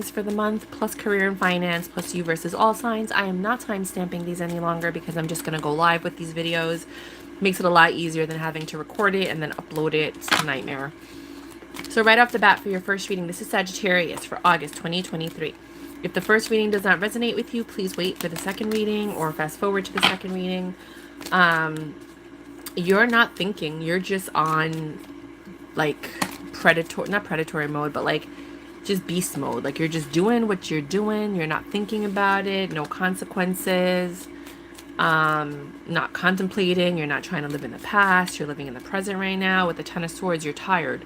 for the month, plus career and finance, plus you versus all signs. I am not time stamping these any longer because I'm just going to go live with these videos. Makes it a lot easier than having to record it and then upload it. It's a nightmare. So right off the bat for your first reading, this is Sagittarius for August 2023. If the first reading does not resonate with you, please wait for the second reading or fast forward to the second reading. You're not thinking, you're just on like not predatory mode, but like just beast mode. Like you're just doing what you're doing. You're not thinking about it. No consequences. Not contemplating. You're not trying to live in the past. You're living in the present right now. With the Ten of Swords, you're tired.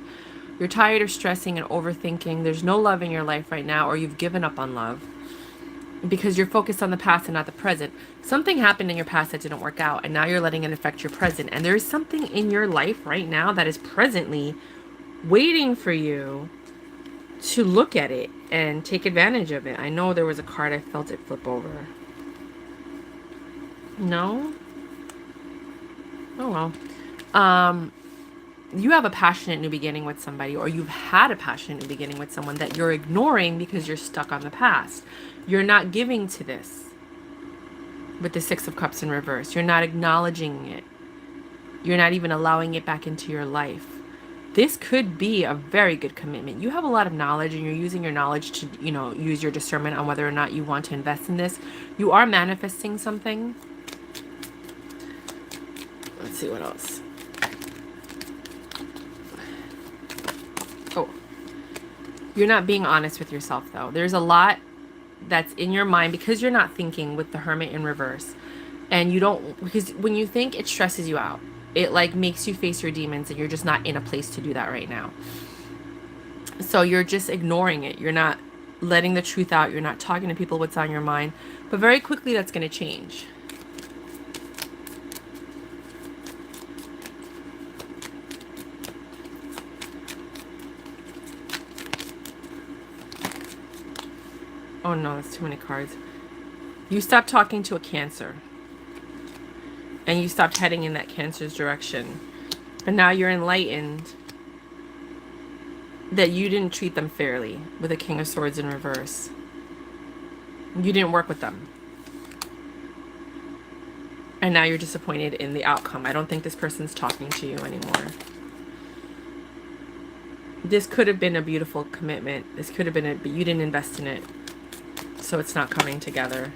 You're tired of stressing and overthinking. There's no love in your life right now, or you've given up on love because you're focused on the past and not the present. Something happened in your past that didn't work out, and now you're letting it affect your present. And there's something in your life right now that is presently waiting for you to look at it and take advantage of it. I know there was a card, I felt it flip over. No? Oh well. You have a passionate new beginning with somebody, or you've had a passionate new beginning with someone that you're ignoring because you're stuck on the past. You're not giving to this with the Six of Cups in reverse. You're not acknowledging it. You're not even allowing it back into your life. This could be a very good commitment. You have a lot of knowledge and you're using your knowledge to, use your discernment on whether or not you want to invest in this. You are manifesting something. Let's see what else. Oh, you're not being honest with yourself though. There's a lot that's in your mind because you're not thinking with the Hermit in reverse. And you don't, because when you think, it stresses you out. It like makes you face your demons, and you're just not in a place to do that right now. So you're just ignoring it. You're not letting the truth out. You're not talking to people what's on your mind. But very quickly that's going to change. Oh no, that's too many cards. You stop talking to a Cancer. And you stopped heading in that Cancer's direction. And now you're enlightened that you didn't treat them fairly with a King of Swords in reverse. You didn't work with them. And now you're disappointed in the outcome. I don't think this person's talking to you anymore. This could have been a beautiful commitment. This could have been it, but you didn't invest in it. So it's not coming together.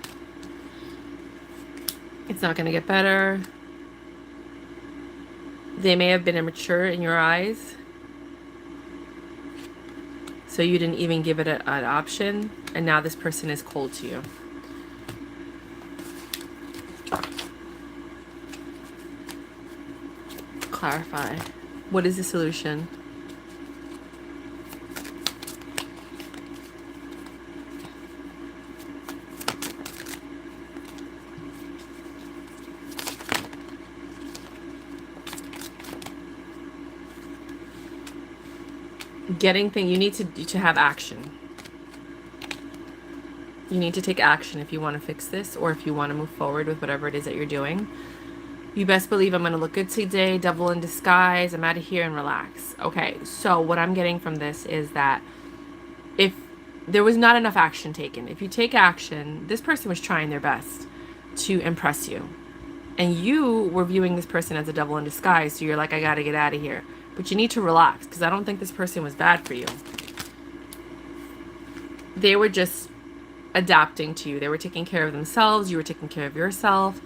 It's not going to get better. They may have been immature in your eyes. So you didn't even give it an option. And now this person is cold to you. Clarify. What is the solution? Getting things, you need to have action. You need to take action if you want to fix this, or if you want to move forward with whatever it is that you're doing. You best believe I'm going to look good today. Devil in disguise. I'm out of here and relax. Okay, so what I'm getting from this is that if there was not enough action taken, if you take action, this person was trying their best to impress you. And you were viewing this person as a devil in disguise, so you're like, I got to get out of here. But you need to relax, because I don't think this person was bad for you. They were just adapting to you. They were taking care of themselves. You were taking care of yourself.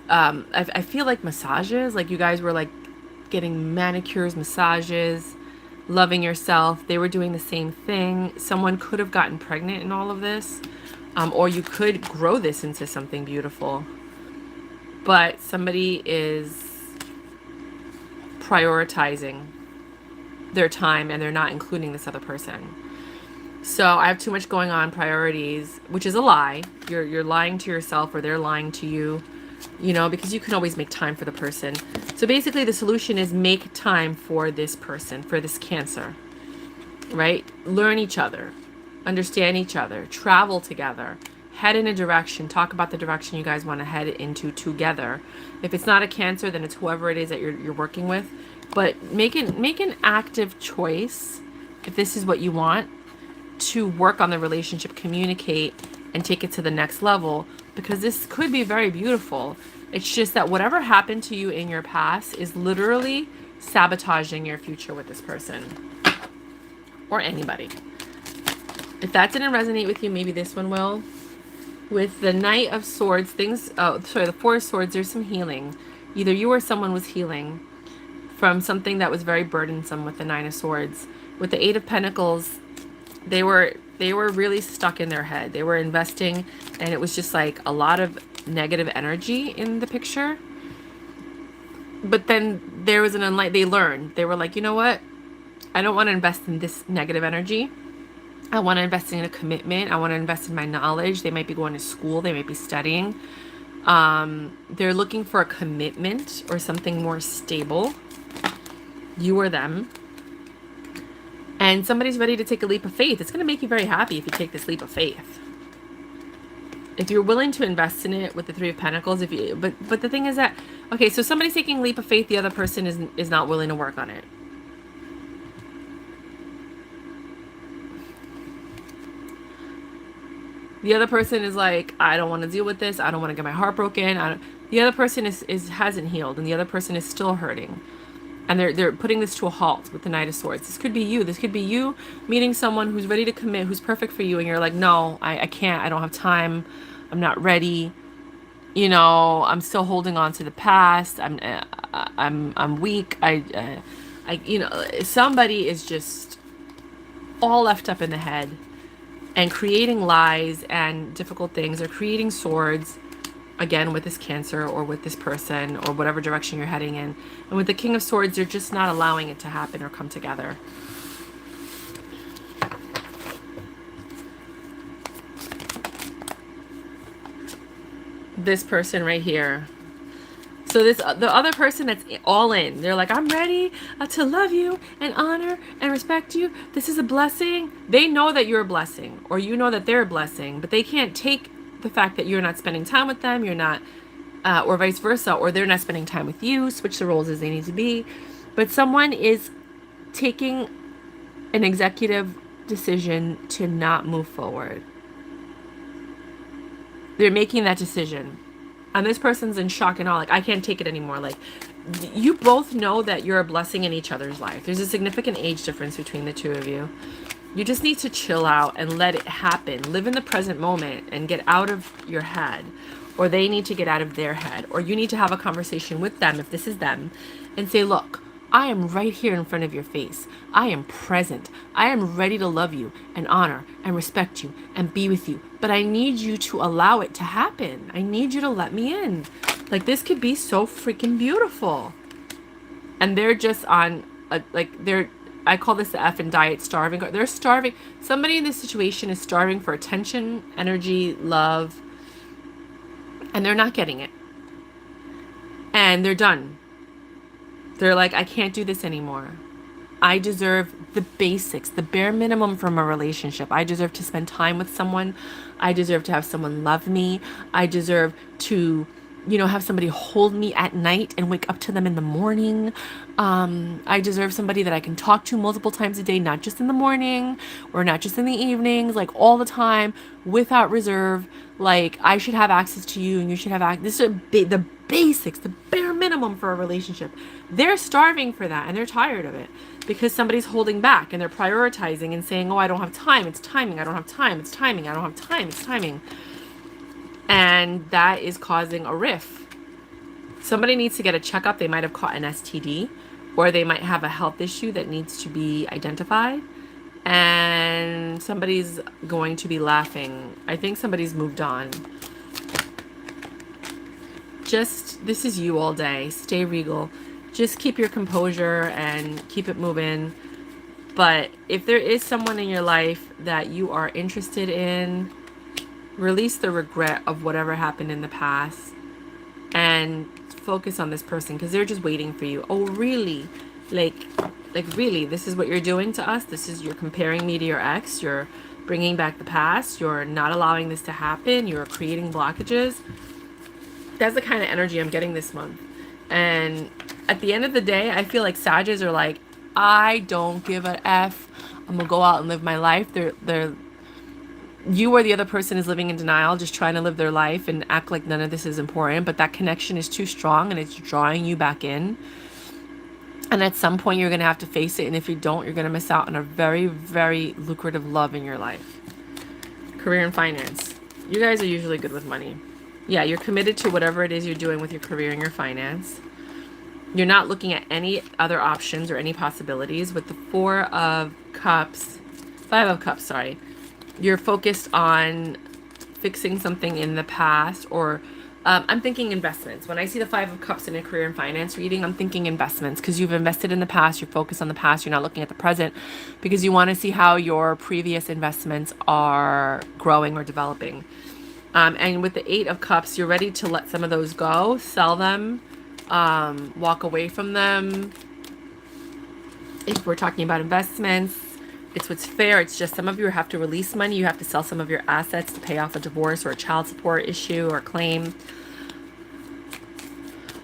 I feel like massages, like you guys were like getting manicures, massages, loving yourself. They were doing the same thing. Someone could have gotten pregnant in all of this, or you could grow this into something beautiful. But somebody is prioritizing their time and they're not including this other person. So I have too much going on, priorities, which is a lie. You're lying to yourself, or they're lying to you, because you can always make time for the person. So basically the solution is make time for this person, for this Cancer, right? Learn each other, understand each other, travel together, head in a direction, talk about the direction you guys want to head into together. If it's not a Cancer, then it's whoever it is that you're working with. But make an active choice, if this is what you want, to work on the relationship, communicate, and take it to the next level, because this could be very beautiful. It's just that whatever happened to you in your past is literally sabotaging your future with this person or anybody. If that didn't resonate with you, maybe this one will. With the Knight of Swords, the Four of Swords, there's some healing. Either you or someone was healing from something that was very burdensome with the Nine of Swords. With the Eight of Pentacles, they were really stuck in their head. They were investing, and it was just like a lot of negative energy in the picture. But then there was they learned. They were like, you know what? I don't want to invest in this negative energy. I want to invest in a commitment. I want to invest in my knowledge. They might be going to school. They might be studying. They're looking for a commitment or something more stable. You or them. And somebody's ready to take a leap of faith. It's going to make you very happy if you take this leap of faith. If you're willing to invest in it with the Three of Pentacles, but the thing is that, okay, so somebody's taking a leap of faith, the other person is not willing to work on it. The other person is like, I don't want to deal with this. I don't want to get my heart broken. The other person hasn't healed, and the other person is still hurting. And they're putting this to a halt with the Knight of Swords. This could be you. This could be you meeting someone who's ready to commit, who's perfect for you, and you're like, no, I can't. I don't have time. I'm not ready. You know, I'm still holding on to the past. I'm weak. You know, somebody is just all left up in the head and creating lies and difficult things, or creating swords, again, with this Cancer or with this person or whatever direction you're heading in. And with the King of Swords, you're just not allowing it to happen or come together. This person right here. So the other person that's all in, they're like, I'm ready to love you and honor and respect you. This is a blessing. They know that you're a blessing, or you know that they're a blessing, but they can't take the fact that you're not spending time with them. You're not, or vice versa, or they're not spending time with you. Switch the roles as they need to be. But someone is taking an executive decision to not move forward. They're making that decision. And this person's in shock and awe, like, I can't take it anymore. Like, you both know that you're a blessing in each other's life. There's a significant age difference between the two of you. You just need to chill out and let it happen. Live in the present moment and get out of your head. Or they need to get out of their head. Or you need to have a conversation with them, if this is them, and say, look, I am right here in front of your face. I am present. I am ready to love you and honor and respect you and be with you. But I need you to allow it to happen. I need you to let me in. Like, this could be so freaking beautiful. And they're just on, I call this the F and diet, starving. They're starving. Somebody in this situation is starving for attention, energy, love. And they're not getting it. And they're done. They're like, I can't do this anymore. I deserve the basics, the bare minimum from a relationship. I deserve to spend time with someone. I deserve to have someone love me. I deserve to, you know, have somebody hold me at night and wake up to them in the morning. I deserve somebody that I can talk to multiple times a day, not just in the morning or not just in the evenings, like all the time, without reserve. Like, I should have access to you and you should have access. This is the basics, the bare minimum for a relationship. They're starving for that, and they're tired of it because somebody's holding back, and they're prioritizing and saying, oh, I don't have time. It's timing. I don't have time. It's timing. I don't have time. It's timing. And that is causing a rift. Somebody needs to get a checkup. They might have caught an STD, or they might have a health issue that needs to be identified. And somebody's going to be laughing. I think somebody's moved on. Just, this is you all day. Stay regal. Just keep your composure and keep it moving. But if there is someone in your life that you are interested in, release the regret of whatever happened in the past and focus on this person, because they're just waiting for you. Oh, really? Like really, this is what you're doing to us? This is, you're comparing me to your ex. You're bringing back the past. You're not allowing this to happen. You're creating blockages. That's the kind of energy I'm getting this month. And at the end of the day, I feel like Sagittarius are like, I don't give a F. I'm gonna go out and live my life. They're you or the other person is living in denial, just trying to live their life and act like none of this is important, but that connection is too strong and it's drawing you back in. And at some point you're going to have to face it, and if you don't, you're going to miss out on a very, very lucrative love in your life. Career and finance. You guys are usually good with money. Yeah, you're committed to whatever it is you're doing with your career and your finance. You're not looking at any other options or any possibilities. With the Five of Cups, sorry. You're focused on fixing something in the past, or I'm thinking investments. When I see the Five of Cups in a career and finance reading, I'm thinking investments, because you've invested in the past, you're focused on the past, you're not looking at the present, because you want to see how your previous investments are growing or developing. And with the Eight of Cups, you're ready to let some of those go, sell them, walk away from them. If we're talking about investments, it's what's fair. It's just some of you have to release money. You have to sell some of your assets to pay off a divorce or a child support issue or claim.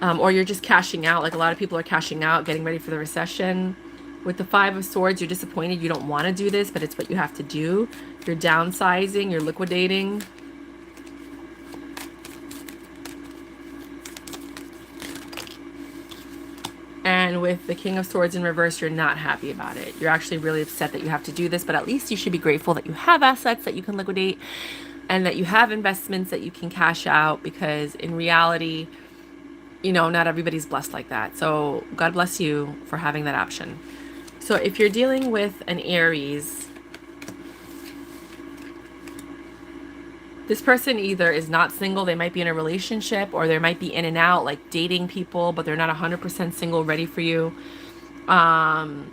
Or you're just cashing out. Like a lot of people are cashing out, getting ready for the recession. With the Five of Swords, you're disappointed. You don't want to do this, but it's what you have to do. You're downsizing. You're liquidating. And with the King of Swords in reverse, you're not happy about it. You're actually really upset that you have to do this, but at least you should be grateful that you have assets that you can liquidate and that you have investments that you can cash out, because in reality, you know, not everybody's blessed like that. So God bless you for having that option. So if you're dealing with an Aries, this person either is not single, they might be in a relationship, or they might be in and out, like dating people, but they're not 100% single, ready for you. And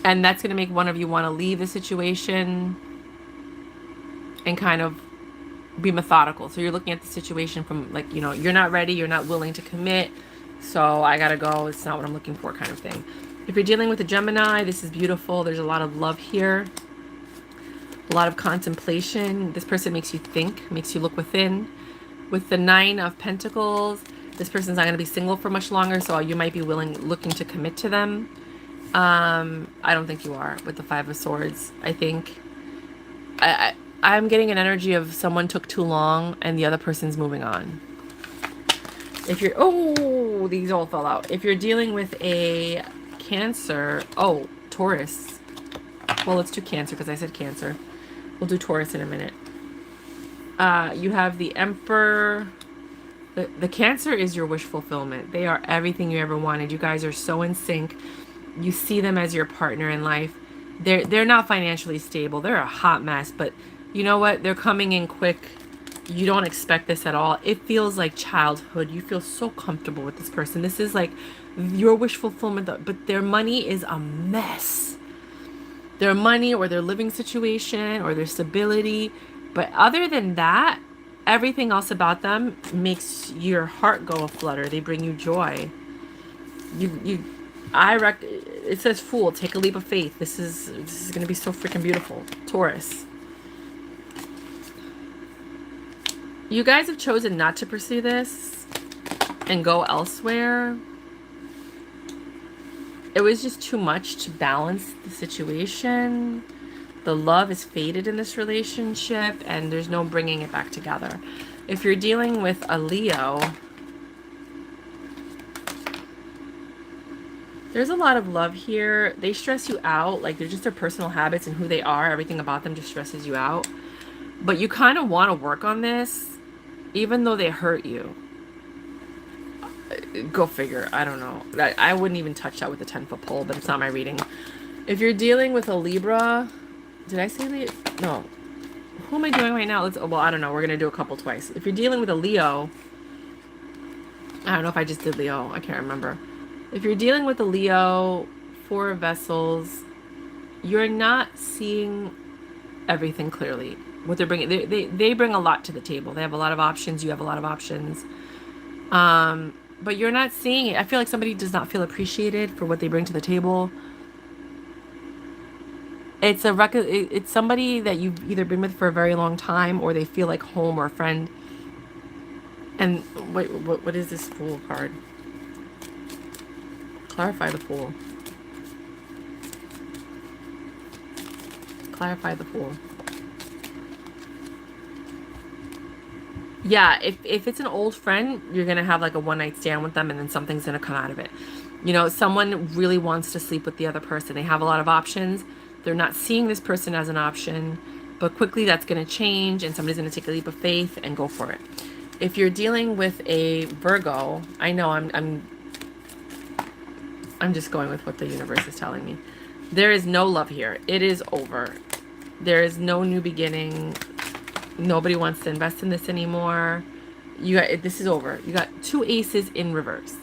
that's going to make one of you want to leave the situation and kind of be methodical. So you're looking at the situation from like, you know, you're not ready, you're not willing to commit, so I gotta go, it's not what I'm looking for, kind of thing. If you're dealing with a Gemini, this is beautiful. There's a lot of love here. A lot of contemplation. This person makes you think, makes you look within. With the Nine of Pentacles, this person's not going to be single for much longer, so you might be looking to commit to them. I don't think you are with the Five of Swords. I think I'm getting an energy of someone took too long and the other person's moving on. If you're, oh, these all fell out. If you're dealing with a Cancer, oh, Taurus. Well, let's do Cancer because I said Cancer. We'll do Taurus in a minute. You have the Emperor. The Cancer is your wish fulfillment. They are everything you ever wanted. You guys are so in sync. You see them as your partner in life. They're not financially stable. They're a hot mess, but you know what? They're coming in quick. You don't expect this at all. It feels like childhood. You feel so comfortable with this person. This is like your wish fulfillment, but their money is a mess. Their money or their living situation or their stability. But other than that, everything else about them makes your heart go aflutter. They bring you joy. It says Fool, take a leap of faith. This is going to be so freaking beautiful. Taurus. You guys have chosen not to pursue this and go elsewhere. It was just too much to balance the situation. The love is faded in this relationship, and there's no bringing it back together. If you're dealing with a Leo, there's a lot of love here. They stress you out. Like, they're just their personal habits and who they are. Everything about them just stresses you out. But you kind of want to work on this, even though they hurt you. Go figure. I don't know. I wouldn't even touch that with a 10-foot pole, but it's not my reading. If you're dealing with a Libra, did I say Leo? No. Who am I doing right now? Well, I don't know. We're going to do a couple twice. If you're dealing with a Leo, I don't know if I just did Leo. I can't remember. If you're dealing with a Leo, Four of Vessels, you're not seeing everything clearly. What they're bringing, they bring a lot to the table. They have a lot of options. You have a lot of options. But you're not seeing it. I feel like somebody does not feel appreciated for what they bring to the table. It's somebody that you've either been with for a very long time, or they feel like home or a friend. And wait, what is this Fool card? Clarify the Fool. Clarify the Fool. Yeah, if it's an old friend, you're going to have like a one-night stand with them and then something's going to come out of it. You know, someone really wants to sleep with the other person. They have a lot of options. They're not seeing this person as an option, but quickly that's going to change and somebody's going to take a leap of faith and go for it. If you're dealing with a Virgo, I know I'm just going with what the universe is telling me. There is no love here. It is over. There is no new beginning. Nobody wants to invest in this anymore. This is over. You got 2 aces in reverse.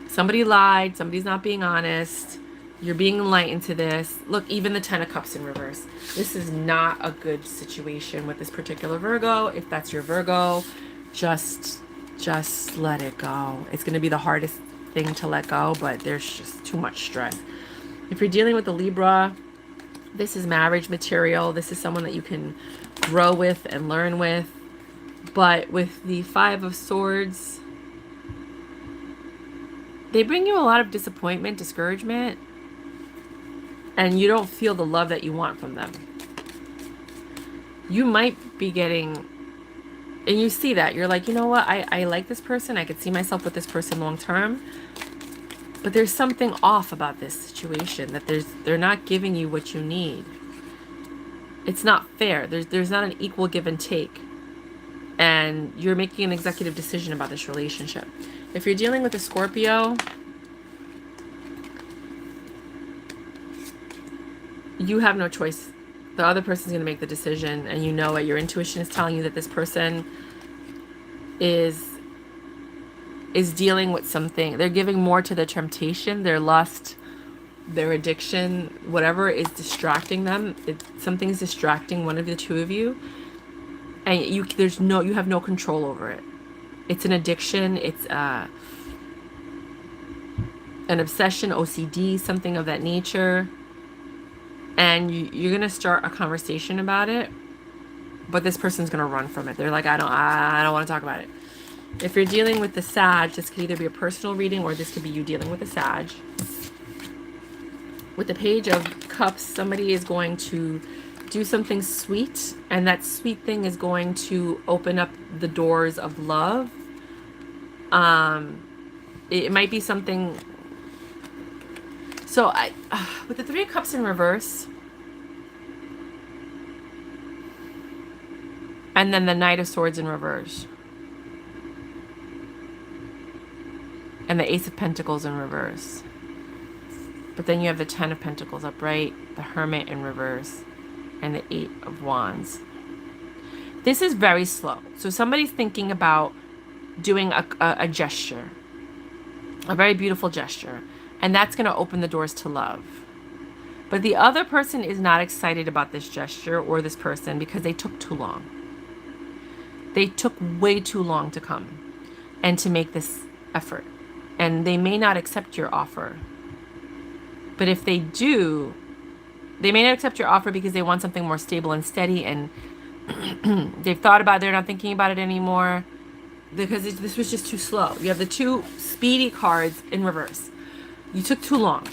Somebody lied. Somebody's not being honest. You're being enlightened to this. Look, even the 10 of Cups in reverse. This is not a good situation with this particular Virgo. If that's your Virgo, just let it go. It's going to be the hardest thing to let go, but there's just too much stress. If you're dealing with the Libra, this is marriage material. This is someone that you can grow with and learn with. But with the 5 of Swords, they bring you a lot of disappointment, discouragement, and you don't feel the love that you want from them. You might be getting, and you see that, you're like, you know what, I like this person, I could see myself with this person long term, but there's something off about this situation, that they're not giving you what you need. It's not fair. There's not an equal give and take. And you're making an executive decision about this relationship. If you're dealing with a Scorpio, you have no choice. The other person's going to make the decision, and you know it. Your intuition is telling you that this person is dealing with something. They're giving more to their temptation, their lust, their addiction, whatever is distracting them. Something's distracting one of the two of you, and you have no control over it. It's an addiction. It's an obsession, OCD, something of that nature. And you're gonna start a conversation about it, but this person's gonna run from it. They're like, I don't want to talk about it. If you're dealing with the Sag, this could either be a personal reading or this could be you dealing with a Sag. With the Page of Cups, somebody is going to do something sweet, and that sweet thing is going to open up the doors of love. It might be something. So with the 3 of Cups in reverse, and then the Knight of Swords in reverse, and the Ace of Pentacles in reverse. But then you have the 10 of Pentacles upright, the Hermit in reverse, and the 8 of Wands. This is very slow. So somebody's thinking about doing a gesture, a very beautiful gesture, and that's going to open the doors to love. But the other person is not excited about this gesture or this person because they took too long. They took way too long to come and to make this effort. And they may not accept your offer. But if they do, they may not accept your offer because they want something more stable and steady, and they've thought about it, they're not thinking about it anymore because this was just too slow. You have the 2 speedy cards in reverse. You took too long.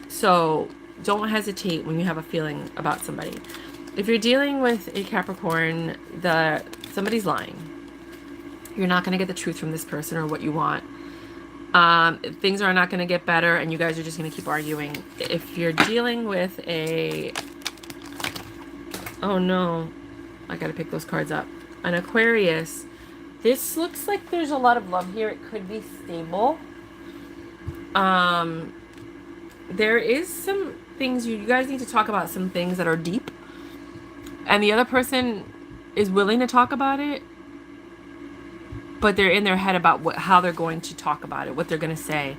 So don't hesitate when you have a feeling about somebody. If you're dealing with a Capricorn, somebody's lying. You're not going to get the truth from this person or what you want. Things are not going to get better, and you guys are just going to keep arguing. If you're dealing with a... Oh no, I got to pick those cards up. An Aquarius, this looks like there's a lot of love here. It could be stable. There is some things you guys need to talk about, some things that are deep, and the other person is willing to talk about it, but they're in their head about how they're going to talk about it, what they're going to say,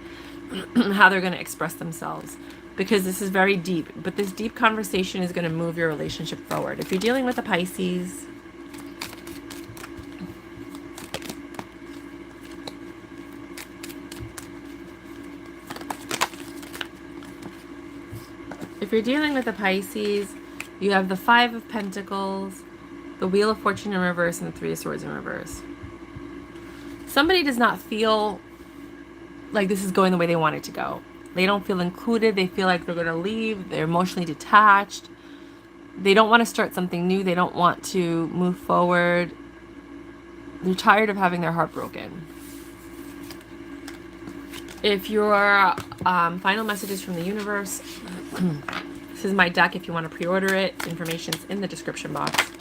how they're going to express themselves, because this is very deep. But this deep conversation is going to move your relationship forward. If you're dealing with a Pisces, you have the 5 of Pentacles, the Wheel of Fortune in reverse, and the 3 of Swords in reverse. Somebody does not feel like this is going the way they want it to go. They don't feel included. They feel like they're going to leave. They're emotionally detached. They don't want to start something new. They don't want to move forward. They're tired of having their heart broken. If your final messages from the universe, this is my deck if you want to pre-order it. Information's in the description box.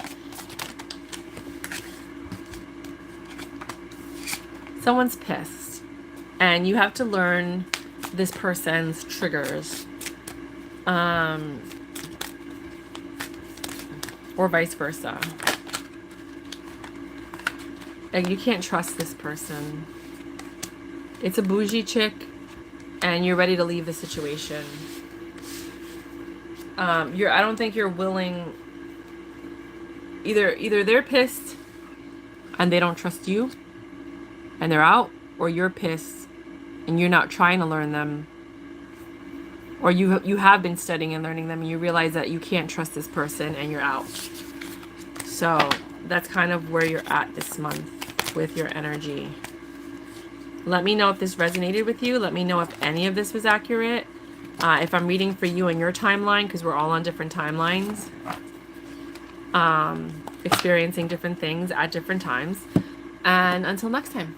Someone's pissed, and you have to learn this person's triggers. Or vice versa. And you can't trust this person. It's a bougie chick, and you're ready to leave the situation. I don't think you're willing. Either they're pissed and they don't trust you and they're out, or you're pissed and you're not trying to learn them, or you have been studying and learning them and you realize that you can't trust this person and you're out. So that's kind of where you're at this month with your energy. Let me know if this resonated with you. Let me know if any of this was accurate. If I'm reading for you in your timeline, because we're all on different timelines, experiencing different things at different times. And until next time.